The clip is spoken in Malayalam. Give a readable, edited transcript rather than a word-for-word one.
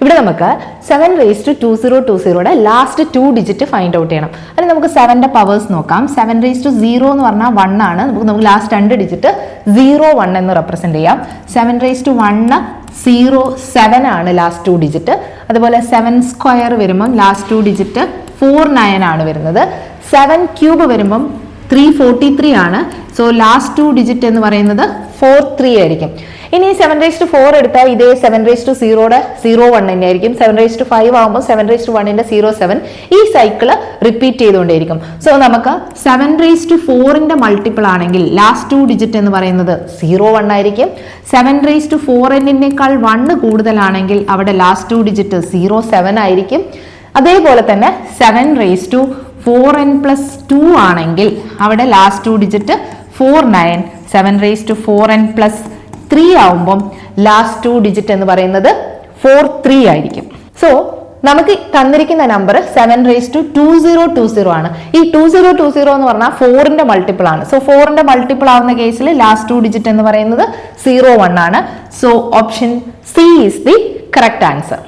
ഇവിടെ നമുക്ക് 7^2020 ലാസ്റ്റ് 2 ഡിജിറ്റ് ഫൈൻഡ് ഔട്ട് ചെയ്യണം. അതിന് നമുക്ക് 7ന്റെ പവേഴ്സ് നോക്കാം. 7^0 എന്ന് പറഞ്ഞാൽ 1 ആണ്. നമുക്ക് ലാസ്റ്റ് 2 ഡിജിറ്റ് 01 എന്ന് റെപ്രസെന്റ് ചെയ്യാം. 7^1 07 ആണ് ലാസ്റ്റ് 2 ഡിജിറ്റ്. അതുപോലെ 7² വരുമ്പം ലാസ്റ്റ് 2 ഡിജിറ്റ് 49 ആണ് വരുന്നത്. 7³ വരുമ്പം 343 ആണ്. സോ ലാസ്റ്റ് 2 ഡിജിറ്റ് എന്ന് പറയുന്നത് 43 ആയിരിക്കും. ഇനി 7^4 എടുത്താൽ ഇതേ 7^0യുടെ 01 തന്നെ ആയിരിക്കും. 7^5 ആകുമ്പോൾ 7^1ന്റെ 07. ഈ സൈക്കിള് റിപ്പീറ്റ് ചെയ്തുകൊണ്ടേയിരിക്കും. സോ നമുക്ക് 7^4ന്റെ മൾട്ടിപ്പിൾ ആണെങ്കിൽ ലാസ്റ്റ് 2 ഡിജിറ്റ് എന്ന് പറയുന്നത് 01 ആയിരിക്കും. 7^4നെക്കാൾ 1 കൂടുതലാണെങ്കിൽ അവിടെ ലാസ്റ്റ് 2 ഡിജിറ്റ് 07 ആയിരിക്കും. അതേപോലെ തന്നെ 7^4n+2 ആണെങ്കിൽ അവിടെ ലാസ്റ്റ് 2 ഡിജിറ്റ് 49. 7^4n+3 ആവുമ്പം ലാസ്റ്റ് 2 ഡിജിറ്റ് എന്ന് പറയുന്നത് 43 ആയിരിക്കും. സോ നമുക്ക് തന്നിരിക്കുന്ന നമ്പർ 7^2020 ആണ്. ഈ 2020 എന്ന് പറഞ്ഞാൽ 4ന്റെ മൾട്ടിപ്പിൾ ആണ്. സോ 4ന്റെ മൾട്ടിപ്പിൾ ആവുന്ന കേസിൽ ലാസ്റ്റ് 2 ഡിജിറ്റ് എന്ന് പറയുന്നത് 01 ആണ്. So option C is the correct answer.